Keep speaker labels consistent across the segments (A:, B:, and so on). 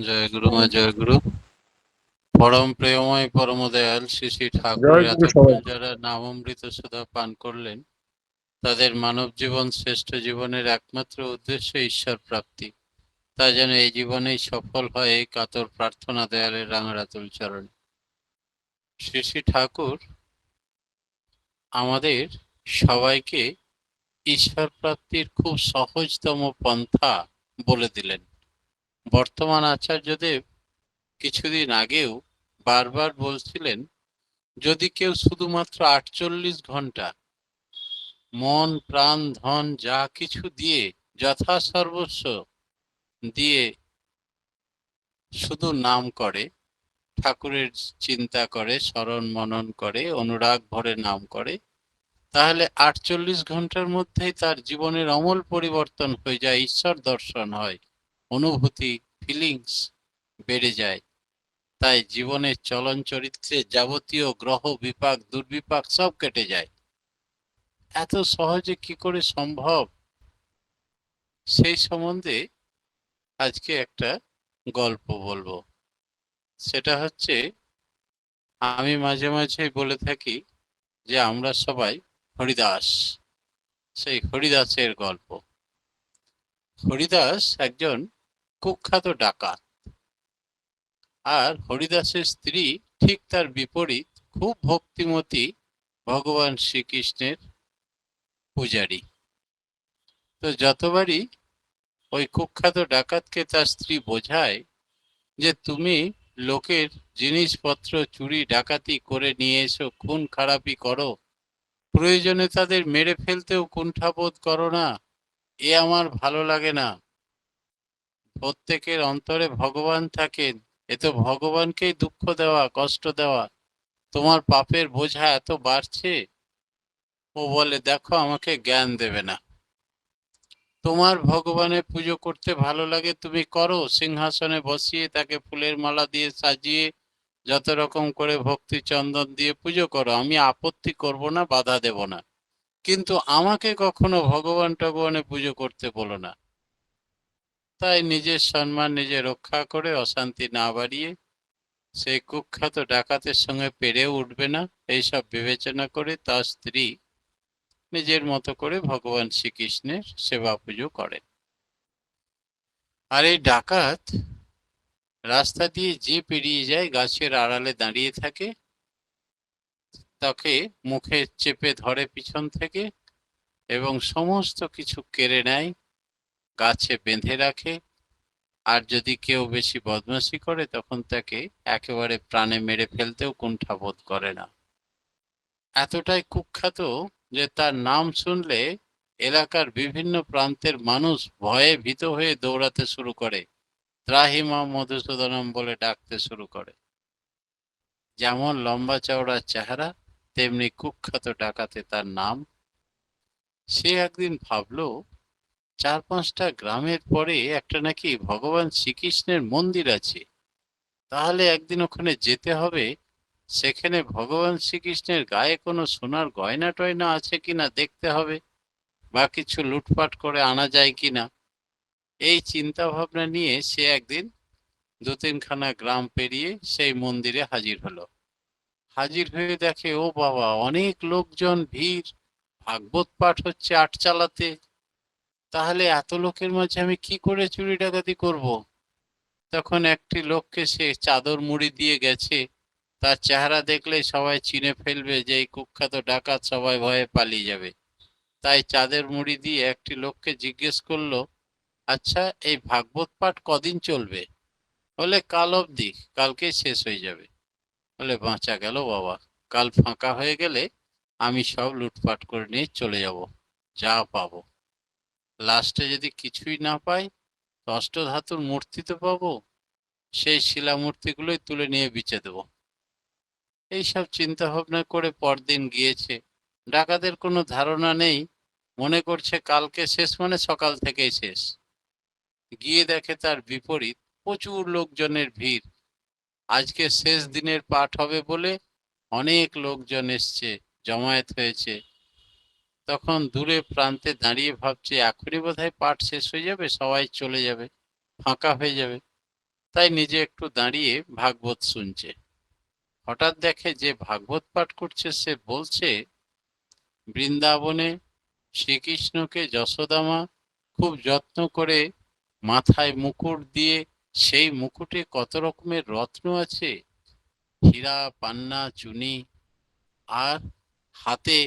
A: জয় গুরু মা জয় গুরু। পরম প্রেমময় পরম দয়াল শ্রী শ্রী ঠাকুরের
B: জয় গুরু
A: এতক্ষণ
B: সবাই।
A: যারা নাম অমৃত সুধা পান করলেন, তাদের মানব জীবন শ্রেষ্ঠ জীবনের একমাত্র উদ্দেশ্য ঈশ্বর প্রাপ্তি। তা যেন এই জীবনেই সফল হয়, এই কাতর প্রার্থনা দয়ালের রাঙারাতুল চরণে। শ্রী শ্রী ঠাকুর আমাদের সবাইকে ঈশ্বর প্রাপ্তির খুব সহজতম পন্থা বলে দিলেন। বর্তমান আচার্যদেব কিছুদিন আগেও বারবার বলছিলেন, যদি কেউ শুধুমাত্র 48 ঘন্টা মন প্রাণ ধন যা কিছু দিয়ে, যথাসর্বস্ব দিয়ে শুধু নাম করে, ঠাকুরের চিন্তা করে, স্মরণ মনন করে, অনুরাগ ভরে নাম করে, তাহলে 48 ঘন্টার মধ্যেই তার জীবনের অমূল পরিবর্তন হয়ে যায়, ঈশ্বর দর্শন হয়, অনুভূতি ফিলিংস বেড়ে যায়। তাই জীবনের চলন চরিত্রে যাবতীয় গ্রহ বিপাক দুর্বিপাক সব কেটে যায়। এত সহজে কি করে সম্ভব, সেই সম্বন্ধে আজকে একটা গল্প বলবো। সেটা হচ্ছে, আমি মাঝে মাঝে বলে থাকি যে আমরা সবাই হরিদাস। সেই হরিদাসের গল্প। হরিদাস একজন কুখ্যাত ডাকাত, আর হরিদাসের স্ত্রী ঠিক তার বিপরীত, খুব ভক্তিমতী, ভগবান শ্রীকৃষ্ণের পূজারী। তো যতবারই ওই কুখ্যাত ডাকাতকে তার স্ত্রী বোঝায় যে তুমি লোকের জিনিসপত্র চুরি ডাকাতি করে নিয়ে এসো, খুন খারাপি করো, প্রয়োজনে তাদের মেরে ফেলতেও কুণ্ঠাবোধ করো না, এ আমার ভালো লাগে না। প্রত্যেকের অন্তরে ভগবান থাকেন, এ তো ভগবানকেই দুঃখ দেওয়া, কষ্ট দেওয়া। তোমার পাপের বোঝা এত বাড়ছে। ও বলে, দেখো, আমাকে জ্ঞান দেবে না। তোমার ভগবানের পুজো করতে ভালো লাগে, তুমি করো, সিংহাসনে বসিয়ে তাকে ফুলের মালা দিয়ে সাজিয়ে যত রকম করে ভক্তি চন্দন দিয়ে পুজো করো, আমি আপত্তি করব না, বাধা দেব না। কিন্তু আমাকে কখনো ভগবান টগবানে পুজো করতে বলো না। তাই নিজের সম্মান নিজে রক্ষা করে, অশান্তি না বাড়িয়ে, সেই কুখ্যাত ডাকাতের সঙ্গে পেরেও উঠবে না এইসব বিবেচনা করে তার স্ত্রী নিজের মতো করে ভগবান শ্রীকৃষ্ণের সেবা পুজো করেন। আর এই ডাকাত রাস্তা দিয়ে যে পেরিয়ে যায়, গাছের আড়ালে দাঁড়িয়ে থাকে, তাকে মুখে চেপে ধরে পিছন থেকে এবং সমস্ত কিছু কেড়ে নেয়, গাছে বেঁধে রাখে। আর যদি কেউ বেশি বদমাশি করে, তখন তাকে একেবারে প্রাণে মেরে ফেলতেও কুণ্ঠাবোধ করে না। এতটাই কুখ্যাত যে তার নাম শুনলে এলাকার বিভিন্ন প্রান্তের মানুষ ভয়ে ভীত হয়ে দৌড়াতে শুরু করে, ত্রাহি মা মধুসূদনম বলে ডাকতে শুরু করে। যেমন লম্বা চওড়া চেহারা, তেমনি কুখ্যাত ডাকাতে তার নাম। সে একদিন ভাবলো, 4-5টা গ্রামের পরে একটা নাকি ভগবান শ্রীকৃষ্ণের মন্দির আছে, তাহলে একদিন ওখানে যেতে হবে। সেখানে ভগবান শ্রীকৃষ্ণের গায়ে কোনো সোনার গয়না টয়না আছে কিনা দেখতে হবে, বা কিছু লুটপাট করে আনা যায় কিনা। এই চিন্তা ভাবনা নিয়ে সে একদিন 2-3খানা গ্রাম পেরিয়ে সেই মন্দিরে হাজির হলো। হাজির হয়ে দেখে, ও বাবা, অনেক লোকজন, ভিড়, ভাগবত পাঠ হচ্ছে আটচালাতে। তাহলে এত লোকের মাঝে আমি কি করে চুরি ডাকাতি করব? তখন একটি লোককে সে চাদর মুড়ি দিয়ে গেছে, তার চেহারা দেখলেই সবাই চিনে ফেলবে যে এই কুখ্যাত ডাকাত, সবাই ভয়ে পালিয়ে যাবে। তাই চাঁদের মুড়ি দিয়ে একটি লোককে জিজ্ঞেস করলো, আচ্ছা, এই ভাগবত পাঠ কদিন চলবে? বলে, কাল অবধি, কালকে শেষ হয়ে যাবে। বলে, বাঁচা গেল বাবা, কাল ফাঁকা হয়ে গেলে আমি সব লুটপাট করে নিয়ে চলে যাব, যা পাবো। লাস্টে যদি কিছুই না পাই, অষ্টধাতুর মূর্তি তো পাবো, সেই শিলা মূর্তিগুলোই তুলে নিয়ে বিচে দেবো। এইসব চিন্তা ভাবনা করে পরদিন গিয়েছে। ডাকাতের কোনো ধারণা নেই, মনে করছে কালকে শেষ মানে সকাল থেকেই শেষ। গিয়ে দেখে তার বিপরীত, প্রচুর লোকজনের ভিড়। আজকে শেষ দিনের পাঠ হবে বলে অনেক লোকজন এসছে, জমায়েত হয়েছে। তখন দূরে প্রান্তে দাঁড়িয়ে ভাবছে, এখনই বোধহয় পাঠ শেষ হয়ে যাবে, সবাই চলে যাবে, ফাঁকা হয়ে যাবে। তাই নিজে একটু দাঁড়িয়ে ভাগবত শুনছে। হঠাৎ দেখে যে ভাগবত পাঠ করছে সে বলছে, বৃন্দাবনে শ্রীকৃষ্ণকে যশোদা মা খুব যত্ন করে মাথায় মুকুট দিয়ে, সেই মুকুটে কত রকমের রত্ন আছে, হীরা, পান্না, চুনি, আর হাতে,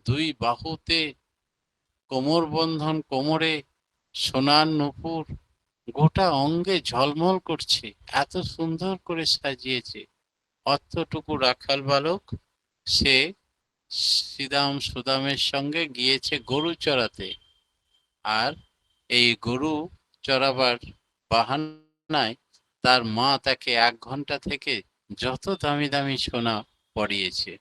A: দুই বাহুতে কোমর বন্ধন, কোমরে সোনার নূপুর, গোটা অঙ্গে ঝলমল করছে, এত সুন্দর করে সাজিয়েছে। অতটুকু রাখাল বালক সে শ্রীদাম সুদামের সঙ্গে গিয়েছে গরু চড়াতে, আর এই গরু চড়াবার বাহানায় তার মা তাকে 1 ঘন্টা থেকে যত দামি দামি সোনা পরিয়েছে।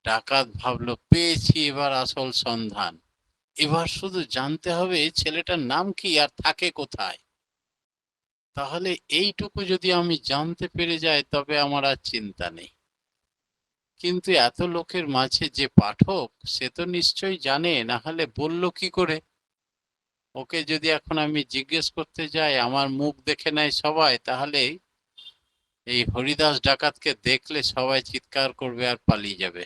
A: ডাকাত ভাবলো, পেয়েছি এবার আসল সন্ধান, এবার শুধু জানতে হবে ছেলেটার নাম কি আর থাকে কোথায়। তাহলে এইটুকু যদি আমি জানতে পেরে যাই তবে আমার আর চিন্তা নেই। কিন্তু এত লোকের মাঝে যে পাঠক, সে তো নিশ্চয়ই জানে, না হলে বললো কি করে। ওকে যদি এখন আমি জিজ্ঞেস করতে যাই, আমার মুখ দেখে নেয় সবাই, তাহলে এই হরিদাস ডাকাতকে দেখলে সবাই চিৎকার করবে আর পালিয়ে যাবে।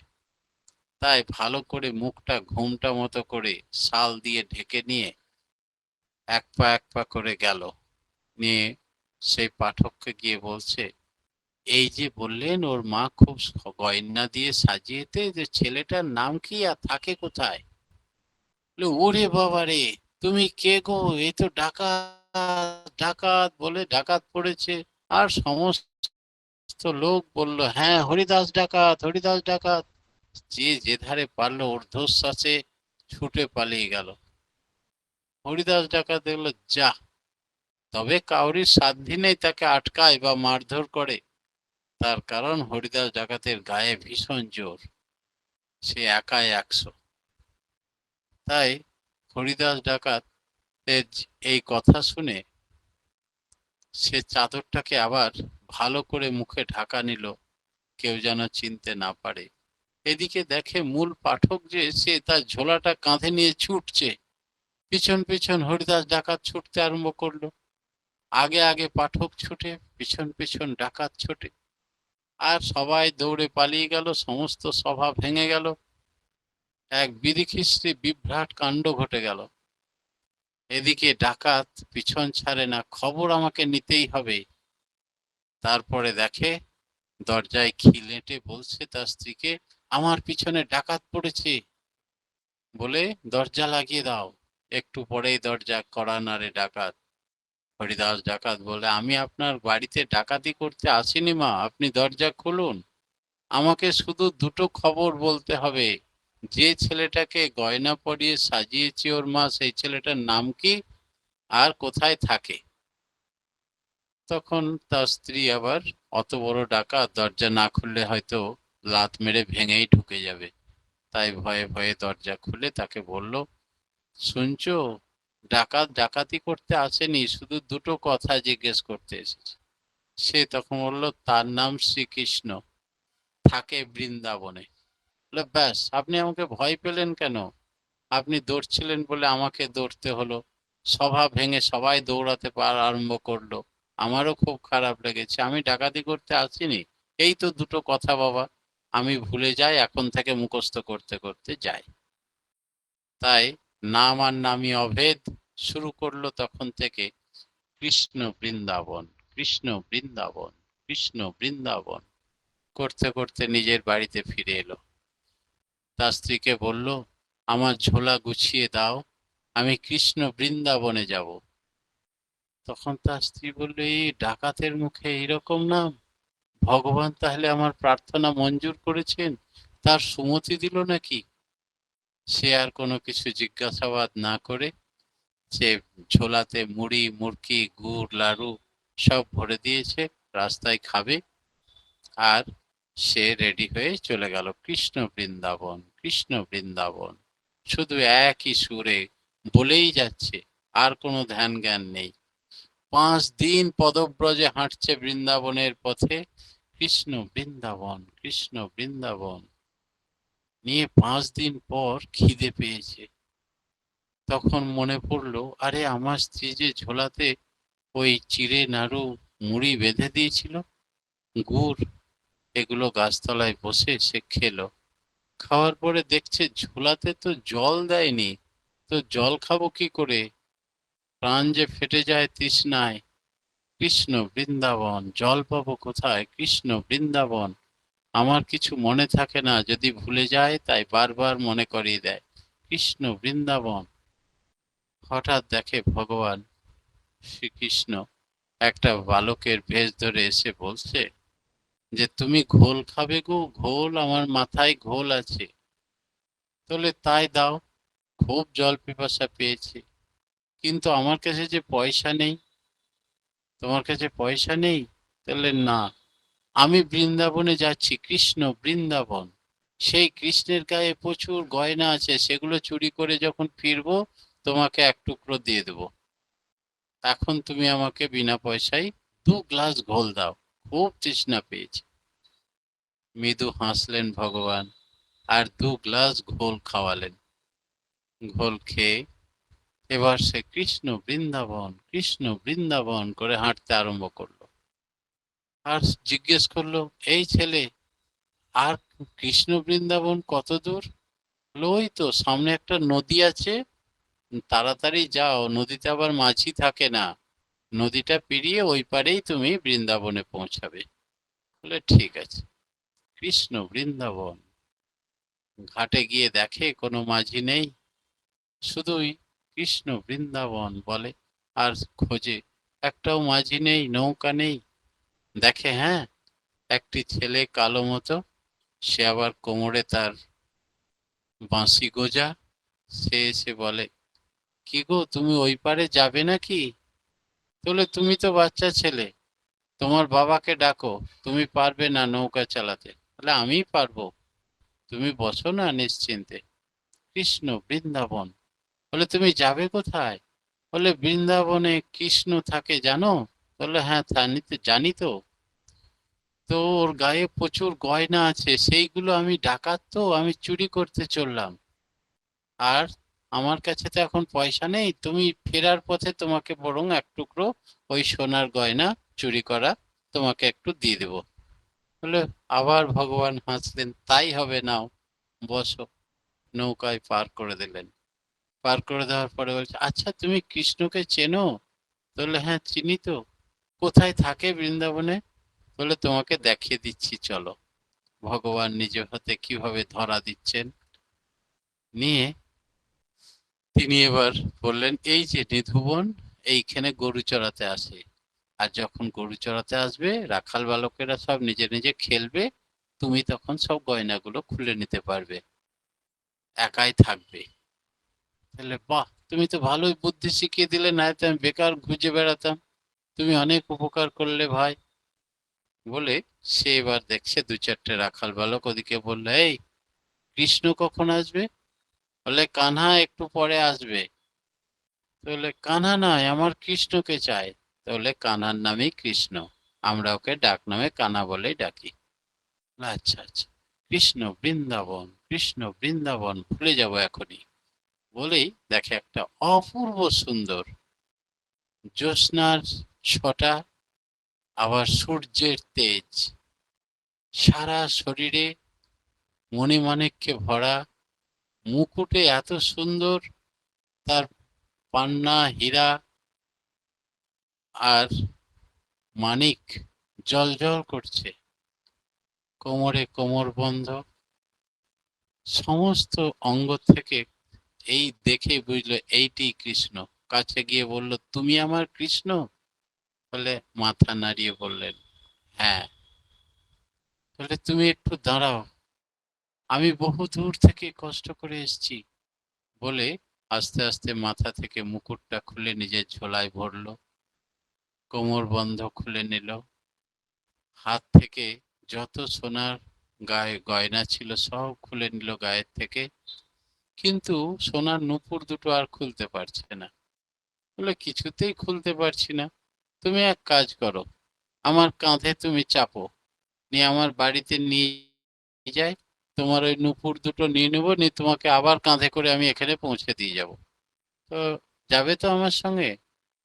A: তাই ভালো করে মুখটা ঘুমটা মতো করে শাল দিয়ে ঢেকে নিয়ে এক পা করে গেল। নিয়ে সেই পাঠককে গিয়ে বলছে, এই যে বললেন ওর মা খুব গয়না দিয়ে সাজিয়েতে, যে ছেলেটার নাম কি আর থাকে কোথায়? ওরে বাবা রে, তুমি কে গো? এই তো ডাকাত, ডাকাত বলে ডাকাত পড়েছে। আর সমস্ত লোক বলল, হ্যাঁ হরিদাস ডাকাত, হরিদাস ডাকাত। যে যে ধারে পারলো ঊর্ধ্বশ্বাসে ছুটে পালিয়ে গেল। হরিদাস ডাকাত দেখলো, যা, তবে কাউরির সাধ্য নেই তাকে আটকায় বা মারধর করে। তার কারণ হরিদাস ডাকাতের গায়ে ভীষণ জোর, সে একাই 100। তাই হরিদাস ডাকাত এই কথা শুনে সে চাদরটাকে আবার ভালো করে মুখে ঢাকা নিল, কেউ যেন চিনতে না পারে। এদিকে দেখে মূল পাঠক যে, সে তার ঝোলাটা কাঁধে নিয়ে ছুটছে। পিছন পিছন হরিদাস ডাকাত ছুটতে আরম্ভ করলো। আগে আগে পাঠক ছুটে, পিছন পিছন ডাকাত ছুটে, আর সবাই দৌড়ে পালিয়ে গেল। সমস্ত সভা ভেঙে গেল। এক বিধিখিস্ত্রি বিভ্রাট কাণ্ড ঘটে গেল। এদিকে ডাকাত পিছন ছাড়ে না, খবর আমাকে নিতেই হবে। তারপরে দেখে দরজায় খিলেটে বলছে তার স্ত্রীকে, আমার পিছনে ডাকাত পড়েছে, বলে দরজা লাগিয়ে দাও। একটু পরেই দরজা কড়া নাড়ে ডাকাত। হরিদাস ডাকাত বলে, আমি আপনার বাড়িতে ডাকাতি করতে আসিনি মা, আপনি দরজা খুলুন। আমাকে শুধু দুটো খবর বলতে হবে, যে ছেলেটাকে গয়না পরিয়ে সাজিয়েছে ওর মা, সেই ছেলেটার নাম কি আর কোথায় থাকে। তখন তার স্ত্রী আবার, অত বড় ডাকাত, দরজা না খুললে হয়তো লাত মেরে ভেঙেই ঢুকে যাবে। তাই ভয়ে ভয়ে দরজা খুলে তাকে বলল, শুনছো, ডাকাত ডাকাতি করতে আসেনি, শুধু দুটো কথা জিজ্ঞেস করতে এসেছে। সে তখন বলল, তার নাম শ্রীকৃষ্ণ, থাকে বৃন্দাবনে। ব্যাস, আপনি আমাকে ভয় পেলেন কেন? আপনি দৌড়ছিলেন বলে আমাকে দৌড়তে হলো। সভা ভেঙে সবাই দৌড়াতে আরম্ভ করলো। আমারও খুব খারাপ লেগেছে, আমি ডাকাতি করতে আসিনি। এই তো দুটো কথা বাবা, আমি ভুলে যাই, এখন থেকে মুখস্থ করতে করতে যাই। তাই নাম আর নামই অভেদ শুরু করলো তখন থেকে, কৃষ্ণ বৃন্দাবন, কৃষ্ণ বৃন্দাবন, কৃষ্ণ বৃন্দাবন করতে করতে নিজের বাড়িতে ফিরে এলো। তার স্ত্রীকে বলল, আমার ঝোলা গুছিয়ে দাও, আমি কৃষ্ণ বৃন্দাবনে যাব। তখন তার স্ত্রী বলল, এই ডাকাতের মুখে এইরকম নাম, ভগবান তাহলে আমার প্রার্থনা মঞ্জুর করেছেন, তার সুমতি দিল নাকি? সে আর কোনো কিছু জিজ্ঞাসাবাদ না করে সে ঝোলাতে মুড়ি, মুড়কি, গুড়, লাড়ু সব ভরে দিয়েছে, রাস্তায় খাবে। আর সে রেডি হয়ে চলে গেল কৃষ্ণ বৃন্দাবন, কৃষ্ণ বৃন্দাবন, শুধু একই সুরে বলেই যাচ্ছে, আর কোনো ধ্যান জ্ঞান নেই। 5 দিন পদব্রজে হাঁটছে বৃন্দাবনের পথে, কৃষ্ণ বৃন্দাবন, কৃষ্ণ বৃন্দাবন নিয়ে। 5 দিন পর খিদে পেয়েছে। তখন মনে পড়লো, আরে আমার স্ত্রী যে ঝোলাতে ওই চিড়ে নাড়ু মুড়ি বেঁধে দিয়েছিল, গুড়, এগুলো গাছতলায় বসে সে খেলো। খাওয়ার পরে দেখছে ঝোলাতে তো জল দেয়নি, তো জল খাবো কি করে, প্রাণ যে ফেটে যায় তৃষ্ণায়। কৃষ্ণ বৃন্দাবন, জল পাবো কোথায়, কৃষ্ণ বৃন্দাবন। আমার কিছু মনে থাকে না, যদি ভুলে যায় তাই বারবার মনে করিয়ে দেয়, কৃষ্ণ বৃন্দাবন। হঠাৎ দেখে ভগবান শ্রীকৃষ্ণ একটা বালকের ভেষ ধরে এসে বলছে যে তুমি ঘোল খাবে গো, ঘোল, আমার মাথায় ঘোল আছে। তাহলে তাই দাও, খুব জল পিপাসা পেয়েছে, কিন্তু আমার কাছে যে পয়সা নেই। তোমার কাছে পয়সা নেই? তাহলে না, আমি বৃন্দাবনে যাচ্ছি, কৃষ্ণ বৃন্দাবন, সেই কৃষ্ণের গায়ে প্রচুর গয়না আছে, সেগুলো চুরি করে যখন ফিরবো তোমাকে এক টুকরো দিয়ে দেবো। এখন তুমি আমাকে বিনা পয়সায় 2 গ্লাস ঘোল দাও, খুব তৃষ্ণা পেয়েছে। মৃদু হাসলেন ভগবান আর 2 গ্লাস ঘোল খাওয়ালেন। ঘোল খেয়ে এবার সে কৃষ্ণ বৃন্দাবন, কৃষ্ণ বৃন্দাবন করে হাঁটতে আরম্ভ করলো। আর জিজ্ঞেস করলো, এই ছেলে, আর কৃষ্ণ বৃন্দাবন কত দূর? ওই তো সামনে একটা নদী আছে, তাড়াতাড়ি যাও, নদীতে আবার মাঝি থাকে না, নদীটা পেরিয়ে ওই পারেই তুমি বৃন্দাবনে পৌঁছাবে। বলে ঠিক আছে। কৃষ্ণ বৃন্দাবন, ঘাটে গিয়ে দেখে কোনো মাঝি নেই, শুধুই কৃষ্ণ বৃন্দাবন বলে, আর খোঁজে, একটাও মাঝি নেই, নৌকা নেই। দেখে হ্যাঁ, একটি ছেলে কালো মতো, সে আবার কোমরে তার বাঁশি গোজা, সে এসে বলে, কি গো, তুমি ওই পারে যাবে নাকি? বলে তুমি তো বাচ্চা ছেলে, তোমার বাবাকে ডাকো, তুমি পারবে না নৌকা চালাতে? বলে আমি পারবো, তুমি বসো না নিশ্চিন্তে। কৃষ্ণ বৃন্দাবন, বলে তুমি যাবে কোথায়? বলে বৃন্দাবনে কৃষ্ণ থাকে জানো? বলে হ্যাঁ জানি তো, জানি তো। তো ওর গায়ে প্রচুর গয়না আছে, সেইগুলো আমি ডাকাত, তো আমি চুরি করতে চললাম, আর আমার কাছে তো এখন পয়সা নেই, তুমি ফেরার পথে তোমাকে বরং এক টুকরো ওই সোনার গয়না চুরি করা তোমাকে একটু দিয়ে দেবো। বলে আবার ভগবান হাসলেন, তাই হবে, নাও বসো। নৌকায় পার করে দিলেন। পার করে দেওয়ার পরে বলছে, আচ্ছা তুমি কৃষ্ণকে চেনো? বললে হ্যাঁ চিনি তো। কোথায় থাকে বৃন্দাবনে? বলে তোমাকে দেখিয়ে দিচ্ছি চলো। ভগবান নিজে হাতে কিভাবে ধরা দিচ্ছেন, নিয়ে তিনি এবার বললেন, এই যে নিধুবন, এইখানে গরু চড়াতে আসে, আর যখন গরু চড়াতে আসবে রাখাল বালকেরা সব নিজে নিজে খেলবে, তুমি তখন সব গয়নাগুলো খুলে নিতে পারবে, একাই থাকবে। তাহলে বাহ, তুমি তো ভালোই বুদ্ধি শিখিয়ে দিলে, না তো আমি বেকার খুঁজে বেড়াতাম, তুমি অনেক উপকার করলে ভাই। বলে সে এবার দেখছে 2-4টে রাখাল বালক ওদিকে, বললো, এই কৃষ্ণ কখন আসবে? বলে কানহা একটু পরে আসবে। তাহলে কানহা নয়, আমার কৃষ্ণকে চাই। তাহলে কানহার নামই কৃষ্ণ, আমরা ওকে ডাক নামে কানা বলেই ডাকি। আচ্ছা আচ্ছা, কৃষ্ণ বৃন্দাবন, কৃষ্ণ বৃন্দাবন, ভুলে যাব এখনই। বলেই দেখে একটা অপূর্ব সুন্দর জ্যোৎস্নার ছটা, আবার সূর্যের তেজ, সারা শরীরে মণিমাণিক্যে ভরা, মুকুটে এত সুন্দর, তার পান্না হীরা আর মানিক জ্বলজ্বল করছে, কোমরে কোমরবন্ধ, সমস্ত অঙ্গ থেকে। এই দেখে বুঝলো এইটি কৃষ্ণ। কাছে গিয়ে বলল, তুমি আমার কৃষ্ণ? বলে মাথা নাড়িয়ে বললেন, হ্যাঁ। বলে তুমি একটু দাঁড়াও, আমি বহু দূর থেকে কষ্ট করে এসেছি। বলে আস্তে আস্তে মাথা থেকে মুকুটটা খুলে নিজের ঝোলায় ভরলো, কোমর বন্ধ খুলে নিল, হাত থেকে যত সোনার গায়ে গয়না ছিল সব খুলে নিল গায়ের থেকে, কিন্তু সোনার নূপুর দুটো আর খুলতে পারছে না। বলে কিছুতেই খুলতে পারছি না, তুমি এক কাজ করো, আমার কাঁধে তুমি চাপো, নিয়ে আমার বাড়িতে নিয়ে যাই, তোমার ওই নূপুর দুটো নিয়ে নেবো, নিয়ে তোমাকে আবার কাঁধে করে আমি এখানে পৌঁছে দিয়ে যাব। তো যাবে তো আমার সঙ্গে?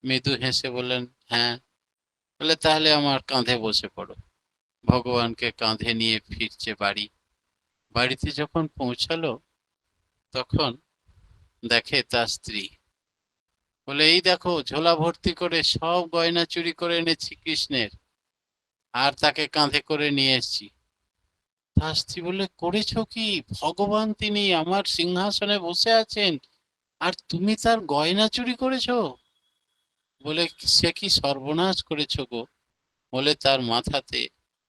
A: মৃদু হেসে বললেন, হ্যাঁ। বলে তাহলে আমার কাঁধে বসে পড়ো। ভগবানকে কাঁধে নিয়ে ফিরছে বাড়ি। বাড়িতে যখন পৌঁছালো তখন দেখে তার স্ত্রী। বলে এই দেখো, ঝোলা ভর্তি করে সব গয়না চুরি করে এনেছি কৃষ্ণের, আর তাকে কাঁধে করে নিয়ে এসেছি। তার স্ত্রী বলে, করেছো কি? ভগবান তিনি আমার সিংহাসনে বসে আছেন, আর তুমি তার গয়না চুরি করেছো? বলে, সে কি সর্বনাশ করেছো গো? বলে তার মাথাতে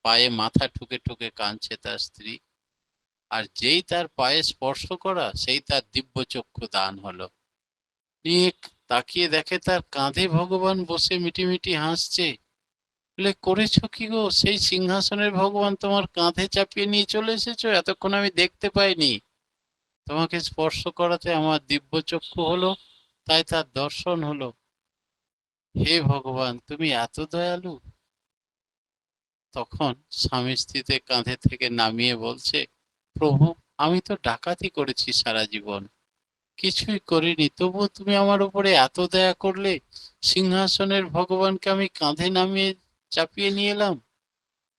A: পায়ে মাথা ঠুকে ঠুকে কাঁদছে তার স্ত্রী। আর যেই তার পায়ে স্পর্শ করা, সেই তার দিব্য চক্ষু দান হলো। নিয়ে তাকিয়ে দেখে তার কাঁধে ভগবান বসে মিটিমিটি হাসছে। বলে, করেছো কি গো? সেই সিংহাসনের ভগবান তোমার কাঁধে চাপিয়ে নিয়ে চলে এসেছো, এতক্ষণ আমি দেখতে পাইনি। তোমাকে স্পর্শ করাতে আমার দিব্য চক্ষু হলো, তাই তার দর্শন হলো। হে ভগবান, তুমি এত দয়ালু। তখন স্বামী স্ত্রীতে কাঁধে থেকে নামিয়ে বলছে, প্রভু, আমি তো ডাকাতি করেছি সারা জীবন, কিছুই করিনি, তবুও তুমি আমার উপরে এত দয়া করলে। সিংহাসনের ভগবানকে আমি কাঁধে নামিয়ে চাপিয়ে নিয়ে এলাম,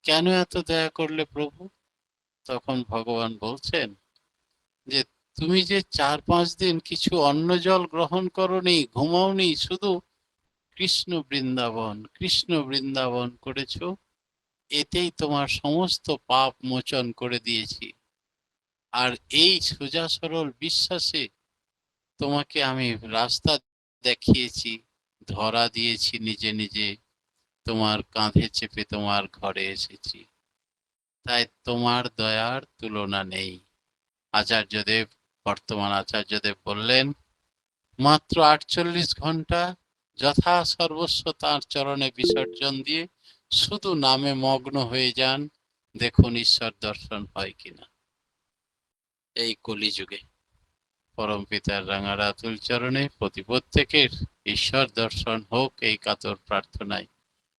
A: কেন এত দয়া করলে প্রভু? তখন ভগবান বলছেন যে, তুমি যে 4-5 দিন কিছু অন্ন জল গ্রহণ করনি, ঘুমাওনি, শুধু কৃষ্ণ বৃন্দাবন কৃষ্ণ বৃন্দাবন করেছো, এতেই তোমার সমস্ত পাপ মোচন করে দিয়েছি। আর এই সোজা সরল বিশ্বাসে তোমাকে আমি রাস্তা দেখিয়েছি, ধরা দিয়েছি, নিজে নিজে তোমার কাঁধে চেপে তোমার ঘরে এসেছি, তাই তোমার দয়ার তুলনা নেই। আচার্যদেব, বর্তমান আচার্যদেব বললেন, মাত্র 48 ঘন্টা যথা সর্বস্ব তাঁর চরণে বিসর্জন দিয়ে শুধু নামে মগ্ন হয়ে যান, দেখুন ঈশ্বর দর্শন হয় কিনা। এই কলিযুগে পরম পিতার রাঙা রাতুল চরণে প্রত্যেকের ঈশ্বর দর্শন হোক, এই কাতর প্রার্থনায়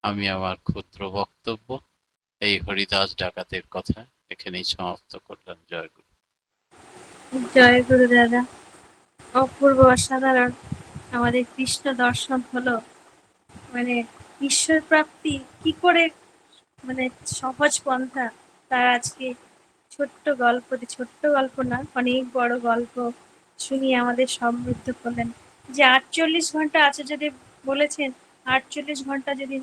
A: আমি আমার ক্ষুদ্র বক্তব্য, এই হরিদাস ডাকাতের কথা এখানেই সমাপ্ত করলাম। জয় গুরু।
B: জয় গুরু দাদা, অপূর্ব অসাধারণ। আমাদের কৃষ্ণ দর্শন হলো, মানে ঈশ্বর প্রাপ্তি কি করে, মানে সহজ পন্থা, তার আজকে ছোট্ট গল্প, ছোট্ট গল্প না, অনেক বড় গল্প শুনিয়ে আমাদের সমৃদ্ধ করলেন। যে 48 ঘন্টা আছে যদি বলেছেন, 48 ঘন্টা যদি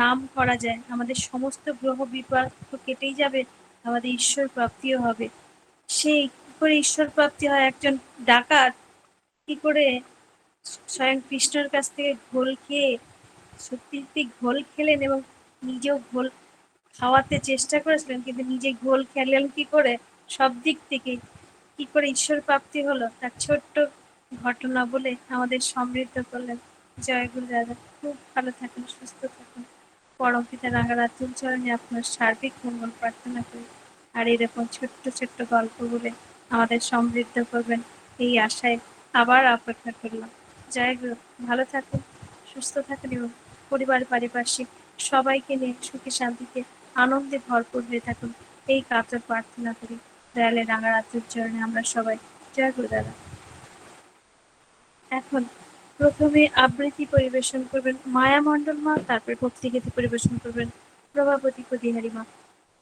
B: নাম করা যায়, আমাদের সমস্ত গ্রহ বিপাক তো কেটেই যাবে, আমাদের ঈশ্বর প্রাপ্তিও হবে। সেই কি করে ঈশ্বর প্রাপ্তি হয়? একজন ডাকাত কি করে স্বয়ং কৃষ্ণের কাছ থেকে ঘোল খেয়ে, সত্যি ঘোল খেলেন এবং নিজেও ঘোল খাওয়াতে চেষ্টা করেছিলেন, কিন্তু নিজে ঘোল খেলেন কি করে, সব দিক থেকে কি করে ঈশ্বর প্রাপ্তি হলো, তার ছোট্ট ঘটনা বলে আমাদের সমৃদ্ধ করলেন। জয় গুরু দাদা, খুব ভালো থাকুন, সুস্থ থাকুন। পরম পিতা রাঙারাতুল চরণে আপনার সার্বিক মঙ্গল প্রার্থনা করি। আর এরকম ছোট্ট ছোট্ট গল্প বলে আমাদের সমৃদ্ধ করবেন, এই আশায় আবার অপেক্ষা করলাম। জয় গুরু, ভালো থাকুন, সুস্থ থাকুন এবং পরিবার পারিপার্শ্বিক সবাইকে নিয়ে সুখে শান্তিতে আনন্দে ভরপুর হয়ে থাকুন, এই কাতর প্রার্থনা করি দয়ালে রাঙারাতুল চরণে আমরা সবাই। জয় গুরু দাদা। এখন প্রথমে আবৃত্তি পরিবেশন করবেন মায়া মণ্ডল মা, তারপর ভক্তিগীতি পরিবেশন করবেন প্রভাবতী কদিহারি মা।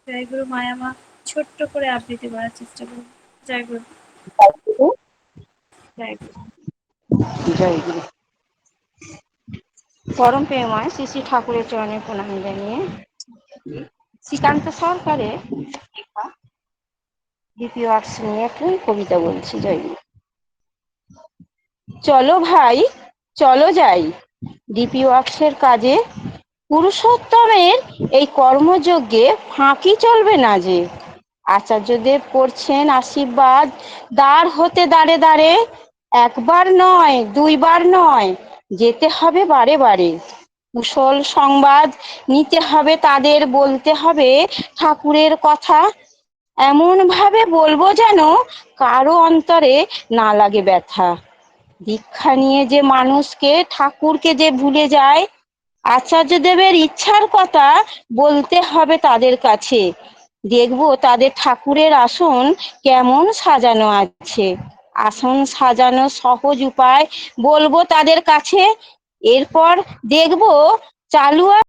B: জয় গুরু। মায়া মা ছোট্ট করে আবৃত্তি করার চেষ্টা করুন। জয় গুরু। জয় গুরু।
C: জয় গুরু। পরম প্রেমময় শ্রী শ্রী ঠাকুরের চরণে প্রণাম জানিয়ে শ্রীকান্ত সরকারের লেখা দ্বিতীয় আর্টস নিয়ে একটি কবিতা বলছি। জয় গুরু। চলো ভাই, চলো যাই ডিপি ওয়ার্কসের কাজে, পুরুষোত্তমের এই কর্মযজ্ঞে ফাঁকি চলবে না যে। আচার্যদেব করছেন আশীর্বাদ, দ্বার হতে দাঁড়ে দাঁড়ে, একবার নয় দুইবার নয়, যেতে হবে বারে বারে। কুশল সংবাদ নিতে হবে তাদের, বলতে হবে ঠাকুরের কথা, এমন ভাবে বলবো যেন কারো অন্তরে না লাগে ব্যথা। দীক্ষা নিয়ে যে মানুষকে ঠাকুরকে যে ভুলে যায়, আচার্যদেবের ইচ্ছার কথা বলতে হবে তাদের কাছে। দেখবো তাদের ঠাকুরের আসন কেমন সাজানো আছে। আসন সাজানো সহজ উপায় বলবো তাদের কাছে। এরপর দেখবো চালু